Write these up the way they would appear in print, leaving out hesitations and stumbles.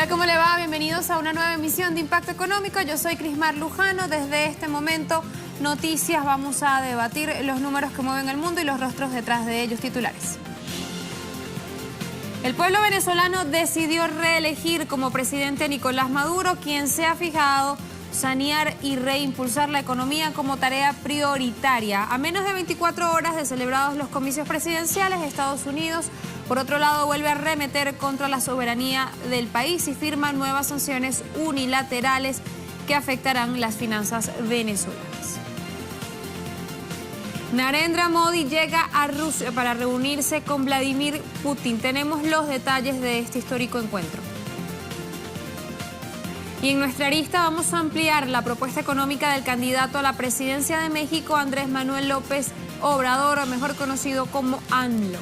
Hola, ¿cómo le va? Bienvenidos a una nueva emisión de Impacto Económico. Yo soy Crismar Lujano. Desde este momento, noticias. Vamos a debatir los números que mueven el mundo y los rostros detrás de ellos. Titulares. El pueblo venezolano decidió reelegir como presidente a Nicolás Maduro, quien se ha fijado sanear y reimpulsar la economía como tarea prioritaria. A menos de 24 horas de celebrados los comicios presidenciales, Estados Unidos, por otro lado, vuelve a arremeter contra la soberanía del país y firma nuevas sanciones unilaterales que afectarán las finanzas venezolanas. Narendra Modi llega a Rusia para reunirse con Vladimir Putin. Tenemos los detalles de este histórico encuentro. Y en nuestra lista vamos a ampliar la propuesta económica del candidato a la presidencia de México, Andrés Manuel López Obrador, mejor conocido como AMLO.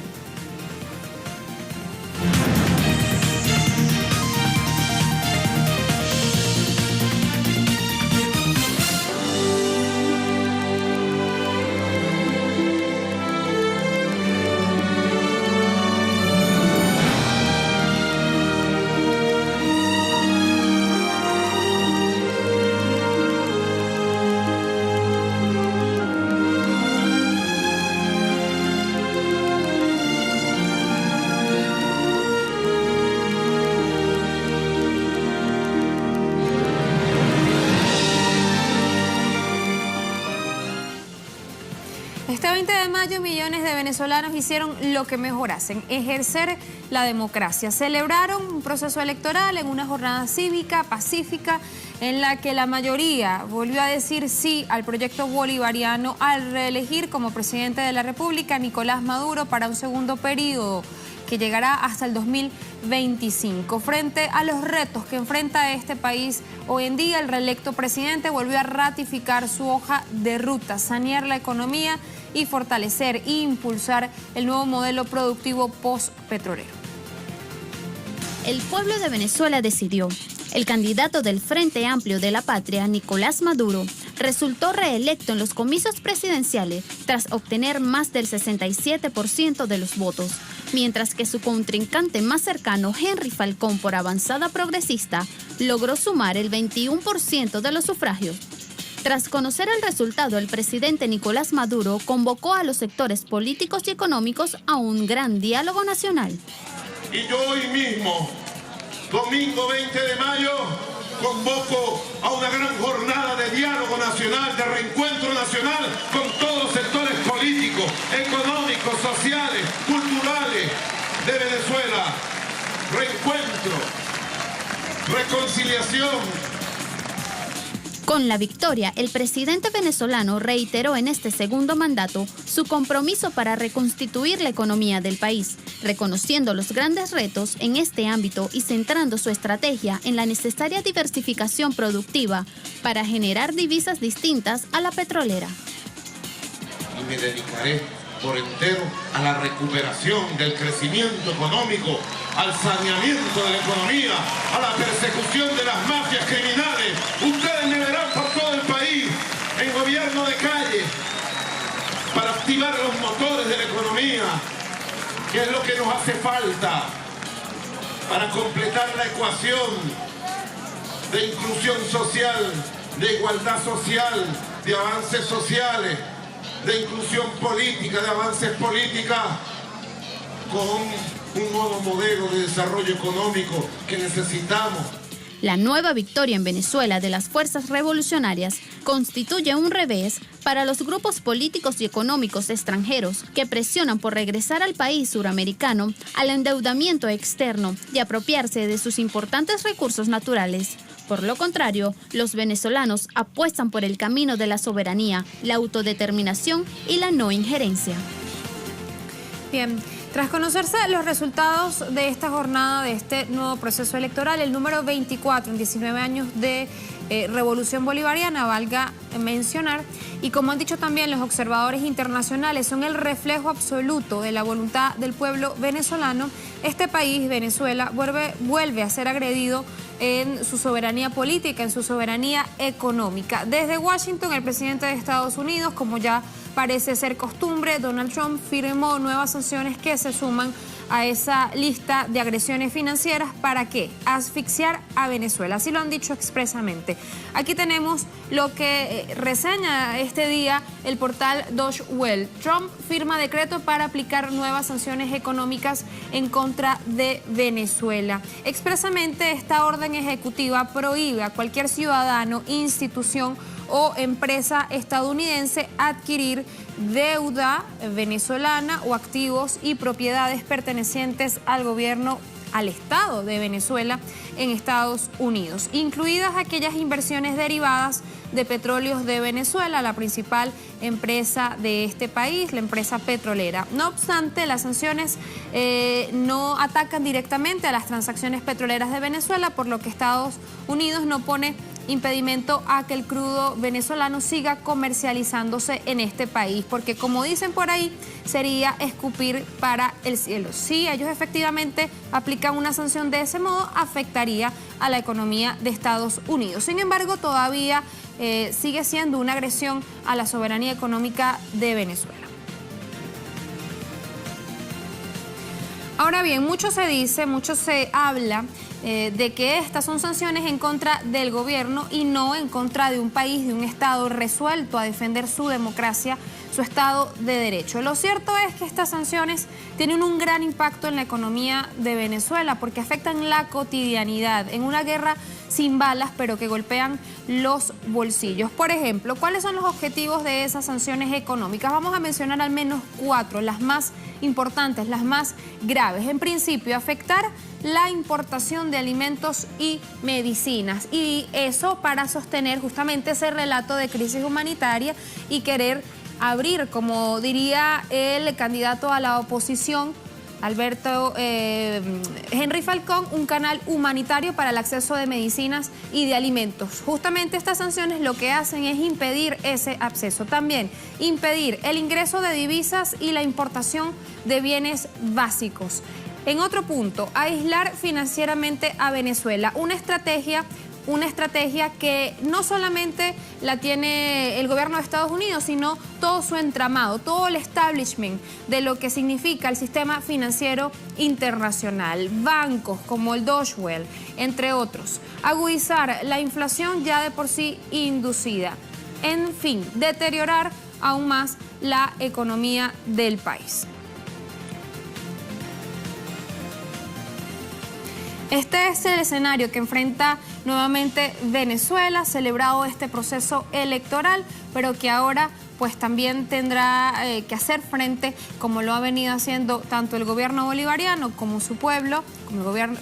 Este 20 de mayo, millones de venezolanos hicieron lo que mejor hacen, ejercer la democracia. Celebraron un proceso electoral en una jornada cívica, pacífica, en la que la mayoría volvió a decir sí al proyecto bolivariano al reelegir como presidente de la República a Nicolás Maduro para un segundo periodo que llegará hasta el 2025. Frente a los retos que enfrenta este país hoy en día, el reelecto presidente volvió a ratificar su hoja de ruta, sanear la economía y fortalecer e impulsar el nuevo modelo productivo post-petrolero. El pueblo de Venezuela decidió. El candidato del Frente Amplio de la Patria, Nicolás Maduro, resultó reelecto en los comicios presidenciales tras obtener más del 67% de los votos, mientras que su contrincante más cercano, Henry Falcón, por Avanzada Progresista, logró sumar el 21% de los sufragios. Tras conocer el resultado, el presidente Nicolás Maduro convocó a los sectores políticos y económicos a un gran diálogo nacional. Y yo hoy mismo, domingo 20 de mayo, convoco a una gran jornada de diálogo nacional, de reencuentro nacional con todos los sectores políticos, económicos, sociales, culturales de Venezuela. Reencuentro, reconciliación. Con la victoria, el presidente venezolano reiteró en este segundo mandato su compromiso para reconstituir la economía del país, reconociendo los grandes retos en este ámbito y centrando su estrategia en la necesaria diversificación productiva para generar divisas distintas a la petrolera. Y me dedicaré por entero a la recuperación del crecimiento económico, al saneamiento de la economía, a la persecución de las mafias criminales. Ustedes me verán por todo el país en gobierno de calle para activar los motores de la economía, que es lo que nos hace falta para completar la ecuación de inclusión social, de igualdad social, de avances sociales, de inclusión política, de avances políticos, con un nuevo modelo de desarrollo económico que necesitamos. La nueva victoria en Venezuela de las fuerzas revolucionarias constituye un revés para los grupos políticos y económicos extranjeros que presionan por regresar al país suramericano al endeudamiento externo y apropiarse de sus importantes recursos naturales. Por lo contrario, los venezolanos apuestan por el camino de la soberanía, la autodeterminación y la no injerencia. Bien, tras conocerse los resultados de esta jornada, de este nuevo proceso electoral, el número 24 en 19 años de revolución bolivariana, valga mencionar, y como han dicho también los observadores internacionales, son el reflejo absoluto de la voluntad del pueblo venezolano. Este país, Venezuela, vuelve a ser agredido en su soberanía política, en su soberanía económica. Desde Washington, el presidente de Estados Unidos, como ya parece ser costumbre, Donald Trump firmó nuevas sanciones que se suman a esa lista de agresiones financieras. ¿Para qué? Asfixiar a Venezuela, así lo han dicho expresamente. Aquí tenemos lo que reseña este día el portal Deutsche Welle. Trump firma decreto para aplicar nuevas sanciones económicas en contra de Venezuela. Expresamente, esta orden ejecutiva prohíbe a cualquier ciudadano, institución o empresa estadounidense adquirir deuda venezolana o activos y propiedades pertenecientes al gobierno, al Estado de Venezuela en Estados Unidos, incluidas aquellas inversiones derivadas de Petróleos de Venezuela, la principal empresa de este país, la empresa petrolera. No obstante, las sanciones no atacan directamente a las transacciones petroleras de Venezuela, por lo que Estados Unidos no pone impedimento a que el crudo venezolano siga comercializándose en este país, porque como dicen por ahí, sería escupir para el cielo. Si ellos efectivamente aplican una sanción de ese modo, afectaría a la economía de Estados Unidos. Sin embargo, todavía sigue siendo una agresión a la soberanía económica de Venezuela. Ahora bien, mucho se dice, mucho se habla de que estas son sanciones en contra del gobierno y no en contra de un país, de un Estado resuelto a defender su democracia, su Estado de Derecho. Lo cierto es que estas sanciones tienen un gran impacto en la economía de Venezuela porque afectan la cotidianidad en una guerra sin balas, pero que golpean los bolsillos. Por ejemplo, ¿cuáles son los objetivos de esas sanciones económicas? Vamos a mencionar al menos 4, las más importantes, las más graves. En principio, afectar la importación de alimentos y medicinas, y eso para sostener justamente ese relato de crisis humanitaria y querer abrir, como diría el candidato a la oposición, Alberto Henry Falcón, un canal humanitario para el acceso de medicinas y de alimentos. Justamente estas sanciones lo que hacen es impedir ese acceso. También impedir el ingreso de divisas y la importación de bienes básicos. En otro punto, aislar financieramente a Venezuela. Una estrategia que no solamente la tiene el gobierno de Estados Unidos, sino todo su entramado, todo el establishment de lo que significa el sistema financiero internacional, bancos como el Deutsche Welle, entre otros. Agudizar la inflación ya de por sí inducida. En fin, deteriorar aún más la economía del país. Este es el escenario que enfrenta nuevamente Venezuela, celebrado este proceso electoral, pero que ahora pues también tendrá que hacer frente, como lo ha venido haciendo tanto el gobierno bolivariano como su pueblo,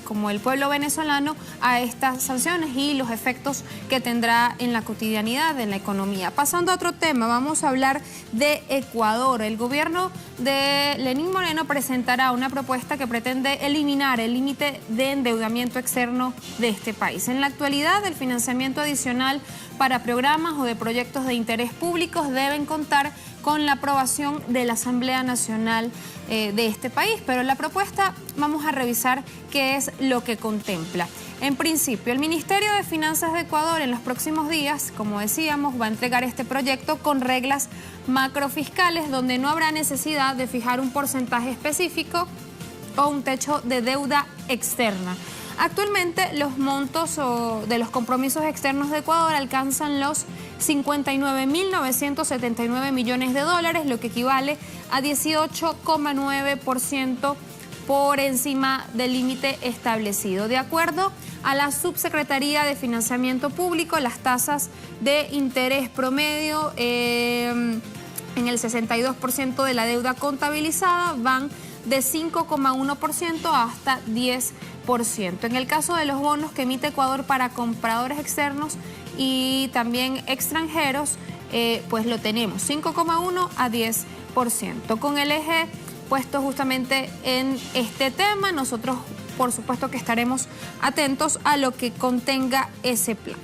como el pueblo venezolano, a estas sanciones y los efectos que tendrá en la cotidianidad, en la economía. Pasando a otro tema, vamos a hablar de Ecuador. El gobierno de Lenín Moreno presentará una propuesta que pretende eliminar el límite de endeudamiento externo de este país. En la actualidad, el financiamiento adicional para programas o de proyectos de interés públicos deben contar con la aprobación de la Asamblea Nacional de este país, pero la propuesta vamos a revisar qué es lo que contempla. En principio, el Ministerio de Finanzas de Ecuador en los próximos días, como decíamos, va a entregar este proyecto con reglas macrofiscales donde no habrá necesidad de fijar un porcentaje específico o un techo de deuda externa. Actualmente los montos de los compromisos externos de Ecuador alcanzan los 59.979 millones de dólares, lo que equivale a 18,9% por encima del límite establecido. De acuerdo a la Subsecretaría de Financiamiento Público, las tasas de interés promedio en el 62% de la deuda contabilizada van de 5,1% hasta 10%. En el caso de los bonos que emite Ecuador para compradores externos y también extranjeros, pues lo tenemos 5,1 a 10%. Con el eje puesto justamente en este tema, nosotros por supuesto que estaremos atentos a lo que contenga ese plan.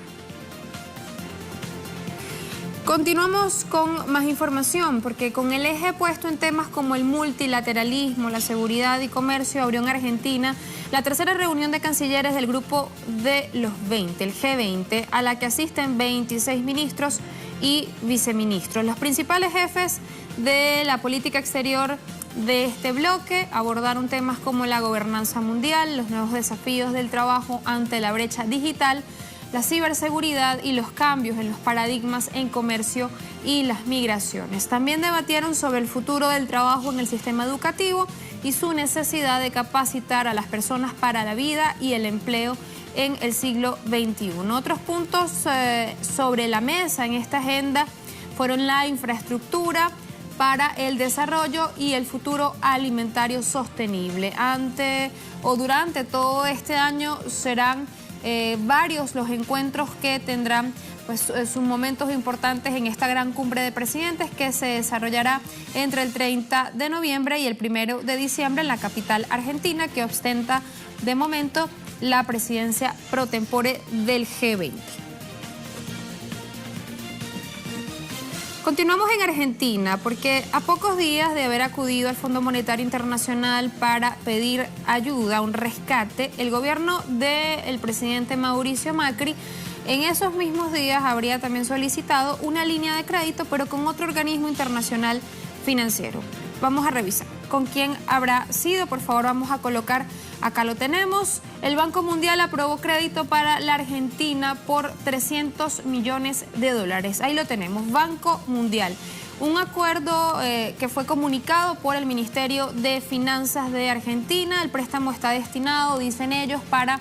Continuamos con más información, porque con el eje puesto en temas como el multilateralismo, la seguridad y comercio, abrió en Argentina la tercera reunión de cancilleres del grupo de los 20, el G20, a la que asisten 26 ministros y viceministros. Los principales jefes de la política exterior de este bloque abordaron temas como la gobernanza mundial, los nuevos desafíos del trabajo ante la brecha digital, la ciberseguridad y los cambios en los paradigmas en comercio y las migraciones. También debatieron sobre el futuro del trabajo en el sistema educativo y su necesidad de capacitar a las personas para la vida y el empleo en el siglo XXI. Otros puntos sobre la mesa en esta agenda fueron la infraestructura para el desarrollo y el futuro alimentario sostenible. Durante todo este año serán varios los encuentros que tendrán sus momentos importantes en esta gran cumbre de presidentes que se desarrollará entre el 30 de noviembre y el 1 de diciembre en la capital argentina, que ostenta de momento la presidencia pro tempore del G20. Continuamos en Argentina porque a pocos días de haber acudido al Fondo Monetario Internacional para pedir ayuda, un rescate, el gobierno del presidente Mauricio Macri en esos mismos días habría también solicitado una línea de crédito, pero con otro organismo internacional financiero. Vamos a revisar con quién habrá sido. Por favor, vamos a colocar, acá lo tenemos. El Banco Mundial aprobó crédito para la Argentina por $300 millones. Ahí lo tenemos, Banco Mundial. Un acuerdo que fue comunicado por el Ministerio de Finanzas de Argentina. El préstamo está destinado, dicen ellos, para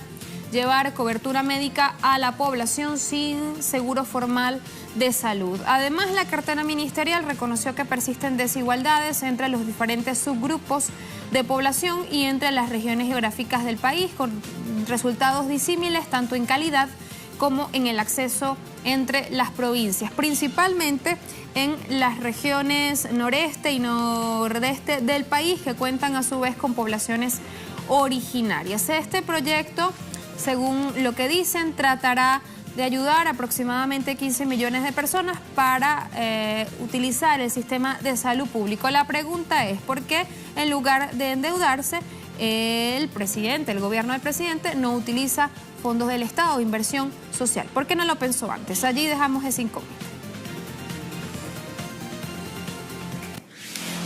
llevar cobertura médica a la población sin seguro formal de salud. Además, la cartera ministerial reconoció que persisten desigualdades entre los diferentes subgrupos de población y entre las regiones geográficas del país, con resultados disímiles tanto en calidad como en el acceso entre las provincias, principalmente en las regiones noreste y nordeste del país, que cuentan a su vez con poblaciones originarias. Este proyecto, según lo que dicen, tratará de ayudar a aproximadamente 15 millones de personas para utilizar el sistema de salud público. La pregunta es, ¿por qué en lugar de endeudarse, el gobierno del presidente, no utiliza fondos del Estado o inversión social? ¿Por qué no lo pensó antes? Allí dejamos ese incógnito.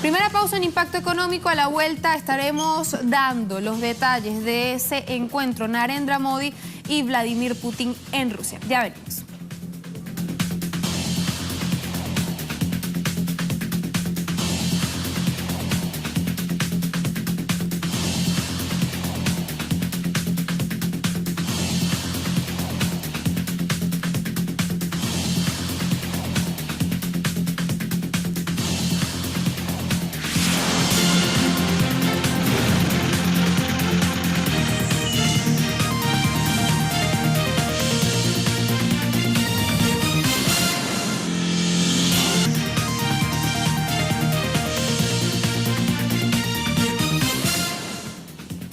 Primera pausa en Impacto Económico. A la vuelta estaremos dando los detalles de ese encuentro Narendra Modi y Vladimir Putin en Rusia. Ya venimos.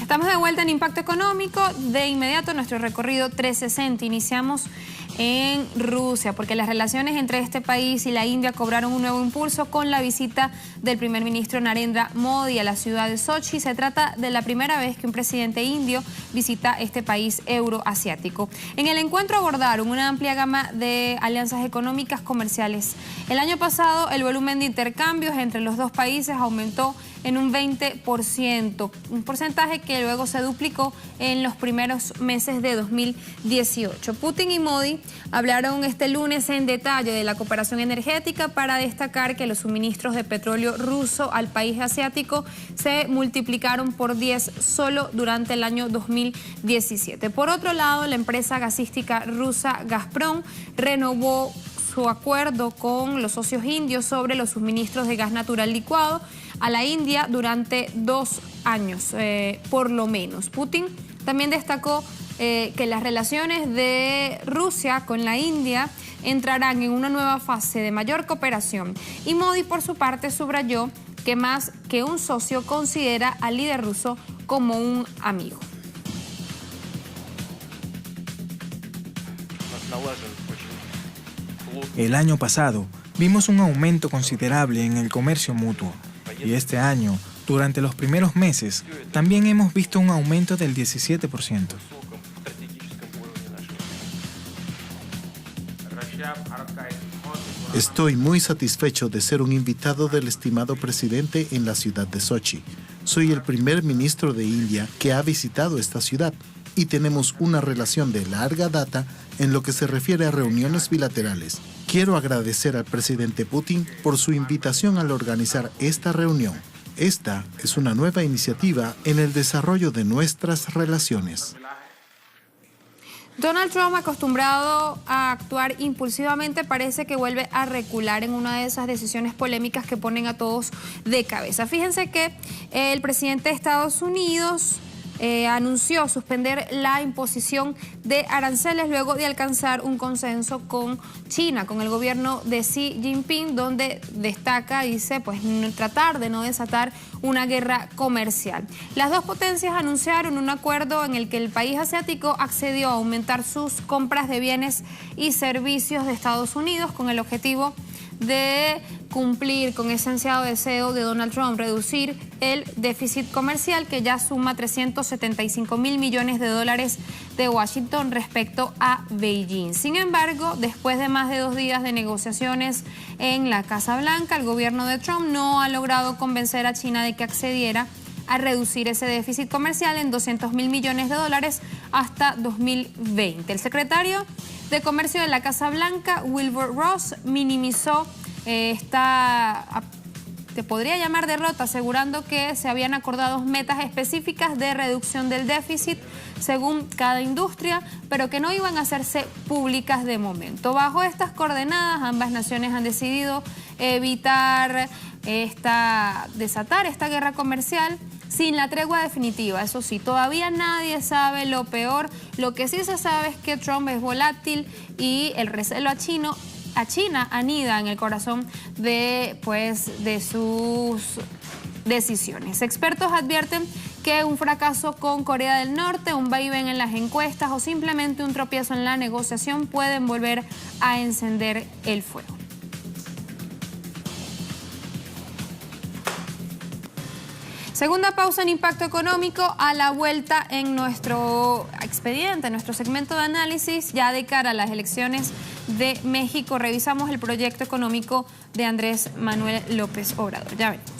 Estamos de vuelta en Impacto Económico. De inmediato nuestro recorrido 360. Iniciamos en Rusia, porque las relaciones entre este país y la India cobraron un nuevo impulso con la visita del primer ministro Narendra Modi a la ciudad de Sochi. Se trata de la primera vez que un presidente indio visita este país euroasiático. En el encuentro abordaron una amplia gama de alianzas económicas comerciales. El año pasado el volumen de intercambios entre los dos países aumentó en un 20%, un porcentaje que luego se duplicó en los primeros meses de 2018. Putin y Modi hablaron este lunes en detalle de la cooperación energética para destacar que los suministros de petróleo ruso al país asiático se multiplicaron por 10 solo durante el año 2017. Por otro lado, la empresa gasística rusa Gazprom renovó su acuerdo con los socios indios sobre los suministros de gas natural licuado a la India durante 2 años, por lo menos. Putin también destacó que las relaciones de Rusia con la India entrarán en una nueva fase de mayor cooperación. Y Modi, por su parte, subrayó que más que un socio considera al líder ruso como un amigo. El año pasado vimos un aumento considerable en el comercio mutuo y este año, durante los primeros meses, también hemos visto un aumento del 17%. Estoy muy satisfecho de ser un invitado del estimado presidente en la ciudad de Sochi. Soy el primer ministro de India que ha visitado esta ciudad y tenemos una relación de larga data en lo que se refiere a reuniones bilaterales. Quiero agradecer al presidente Putin por su invitación al organizar esta reunión. Esta es una nueva iniciativa en el desarrollo de nuestras relaciones. Donald Trump, acostumbrado a actuar impulsivamente, parece que vuelve a recular en una de esas decisiones polémicas que ponen a todos de cabeza. Fíjense que el presidente de Estados Unidos anunció suspender la imposición de aranceles luego de alcanzar un consenso con China, con el gobierno de Xi Jinping, donde destaca, dice, pues tratar de no desatar una guerra comercial. Las dos potencias anunciaron un acuerdo en el que el país asiático accedió a aumentar sus compras de bienes y servicios de Estados Unidos con el objetivo de cumplir con ese ansiado deseo de Donald Trump, reducir el déficit comercial que ya suma 375.000 millones de dólares de Washington respecto a Beijing. Sin embargo, después de más de 2 días de negociaciones en la Casa Blanca, el gobierno de Trump no ha logrado convencer a China de que accediera a reducir ese déficit comercial en 200.000 millones de dólares hasta 2020. El secretario de Comercio de la Casa Blanca, Wilbur Ross, minimizó te podría llamar derrota, asegurando que se habían acordado metas específicas de reducción del déficit según cada industria, pero que no iban a hacerse públicas de momento. Bajo estas coordenadas, ambas naciones han decidido evitar desatar esta guerra comercial sin la tregua definitiva. Eso sí, todavía nadie sabe lo peor. Lo que sí se sabe es que Trump es volátil y el recelo a China anida en el corazón de sus decisiones. Expertos advierten que un fracaso con Corea del Norte, un vaivén en las encuestas o simplemente un tropiezo en la negociación pueden volver a encender el fuego. Segunda pausa en Impacto Económico. A la vuelta en nuestro expediente, nuestro segmento de análisis, ya de cara a las elecciones de México, revisamos el proyecto económico de Andrés Manuel López Obrador. Ya venimos.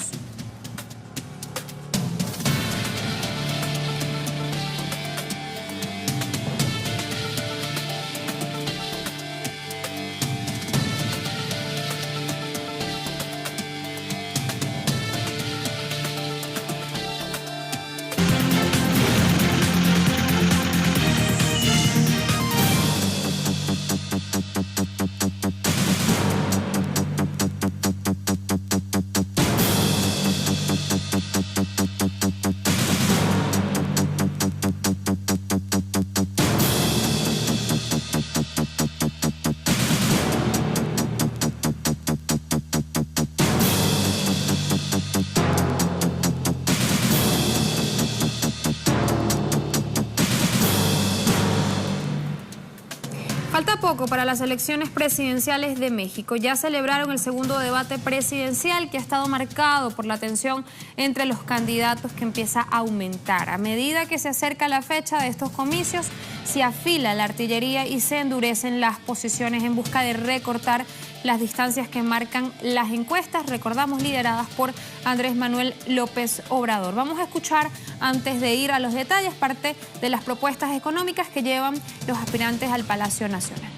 Falta poco para las elecciones presidenciales de México. Ya celebraron el segundo debate presidencial que ha estado marcado por la tensión entre los candidatos que empieza a aumentar. A medida que se acerca la fecha de estos comicios, se afila la artillería y se endurecen las posiciones en busca de recortar las distancias que marcan las encuestas, recordamos, lideradas por Andrés Manuel López Obrador. Vamos a escuchar, antes de ir a los detalles, parte de las propuestas económicas que llevan los aspirantes al Palacio Nacional.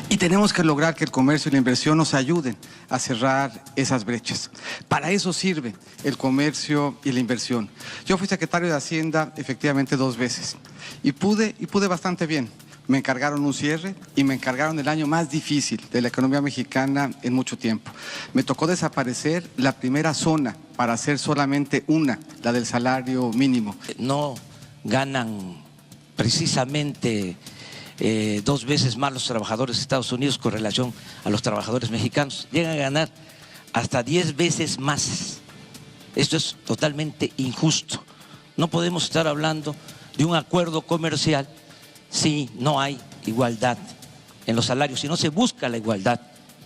Y tenemos que lograr que el comercio y la inversión nos ayuden a cerrar esas brechas. Para eso sirve el comercio y la inversión. Yo fui secretario de Hacienda efectivamente 2 veces y pude bastante bien. Me encargaron un cierre y me encargaron el año más difícil de la economía mexicana en mucho tiempo. Me tocó desaparecer la primera zona para hacer solamente una, la del salario mínimo. No ganan precisamente 2 veces más los trabajadores de Estados Unidos con relación a los trabajadores mexicanos. Llegan a ganar hasta 10 veces más. Esto es totalmente injusto. No podemos estar hablando de un acuerdo comercial si no hay igualdad en los salarios, si no se busca la igualdad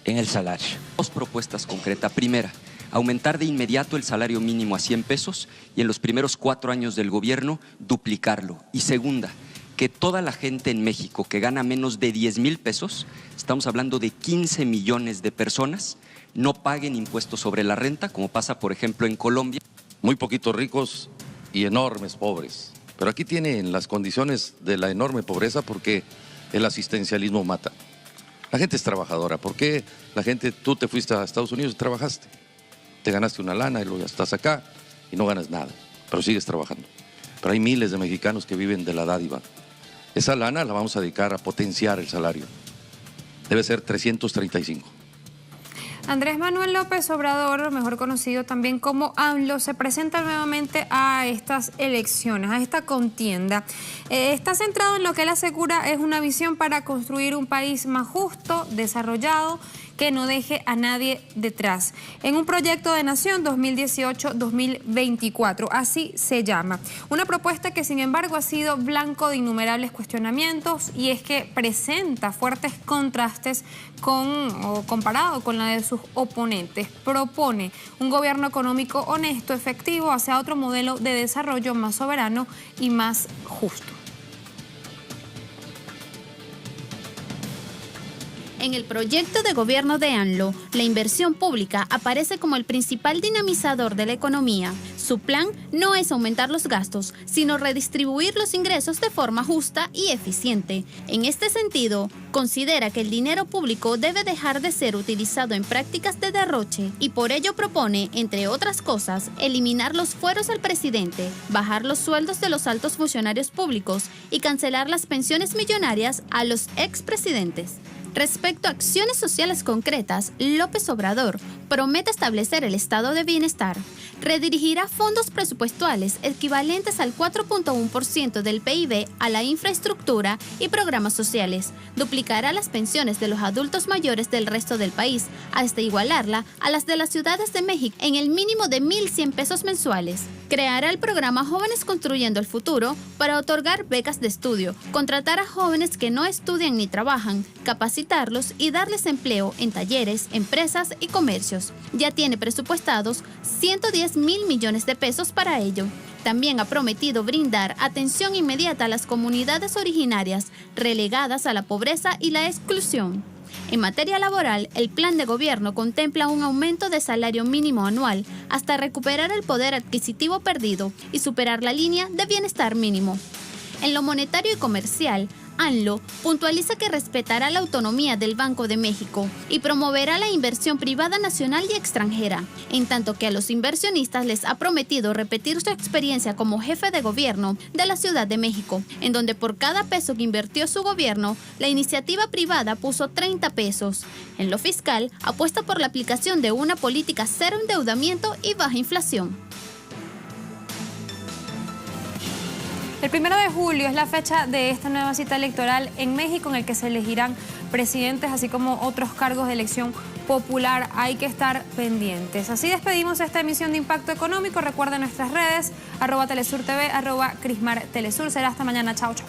en el salario. 2 propuestas concretas. Primera, aumentar de inmediato el salario mínimo a 100 pesos y en los primeros 4 años del gobierno duplicarlo. Y segunda, que toda la gente en México que gana menos de 10,000 pesos, estamos hablando de 15 millones de personas, no paguen impuestos sobre la renta, como pasa, por ejemplo, en Colombia. Muy poquitos ricos y enormes pobres. Pero aquí tienen las condiciones de la enorme pobreza porque el asistencialismo mata. La gente es trabajadora. ¿Por qué la gente, tú te fuiste a Estados Unidos y trabajaste? Te ganaste una lana y luego ya estás acá y no ganas nada, pero sigues trabajando. Pero hay miles de mexicanos que viven de la dádiva. Esa lana la vamos a dedicar a potenciar el salario. Debe ser 335. Andrés Manuel López Obrador, mejor conocido también como AMLO, se presenta nuevamente a estas elecciones, a esta contienda. Está centrado en lo que él asegura es una visión para construir un país más justo, desarrollado, que no deje a nadie detrás. En un proyecto de nación 2018-2024, así se llama. Una propuesta que sin embargo ha sido blanco de innumerables cuestionamientos y es que presenta fuertes contrastes comparado con la de sus oponentes. Propone un gobierno económico honesto, efectivo, hacia otro modelo de desarrollo más soberano y más justo. En el proyecto de gobierno de AMLO, la inversión pública aparece como el principal dinamizador de la economía. Su plan no es aumentar los gastos, sino redistribuir los ingresos de forma justa y eficiente. En este sentido, considera que el dinero público debe dejar de ser utilizado en prácticas de derroche y por ello propone, entre otras cosas, eliminar los fueros al presidente, bajar los sueldos de los altos funcionarios públicos y cancelar las pensiones millonarias a los expresidentes. Respecto a acciones sociales concretas, López Obrador promete establecer el estado de bienestar, redirigirá fondos presupuestales equivalentes al 4.1% del PIB a la infraestructura y programas sociales, duplicará las pensiones de los adultos mayores del resto del país hasta igualarla a las de las ciudades de México en el mínimo de 1,100 pesos mensuales. Creará el programa Jóvenes Construyendo el Futuro para otorgar becas de estudio, contratar a jóvenes que no estudian ni trabajan, capacitarlos y darles empleo en talleres, empresas y comercios. Ya tiene presupuestados 110,000 millones de pesos para ello. También ha prometido brindar atención inmediata a las comunidades originarias relegadas a la pobreza y la exclusión. En materia laboral, el plan de gobierno contempla un aumento de salario mínimo anual hasta recuperar el poder adquisitivo perdido y superar la línea de bienestar mínimo. En lo monetario y comercial, AMLO puntualiza que respetará la autonomía del Banco de México y promoverá la inversión privada nacional y extranjera, en tanto que a los inversionistas les ha prometido repetir su experiencia como jefe de gobierno de la Ciudad de México, en donde por cada peso que invirtió su gobierno, la iniciativa privada puso 30 pesos. En lo fiscal, apuesta por la aplicación de una política cero endeudamiento y baja inflación. El 1 de julio es la fecha de esta nueva cita electoral en México en el que se elegirán presidentes, así como otros cargos de elección popular. Hay que estar pendientes. Así despedimos esta emisión de Impacto Económico. Recuerden nuestras redes, @TelesurTV, @CrismarTelesur. Será hasta mañana. Chao, chao.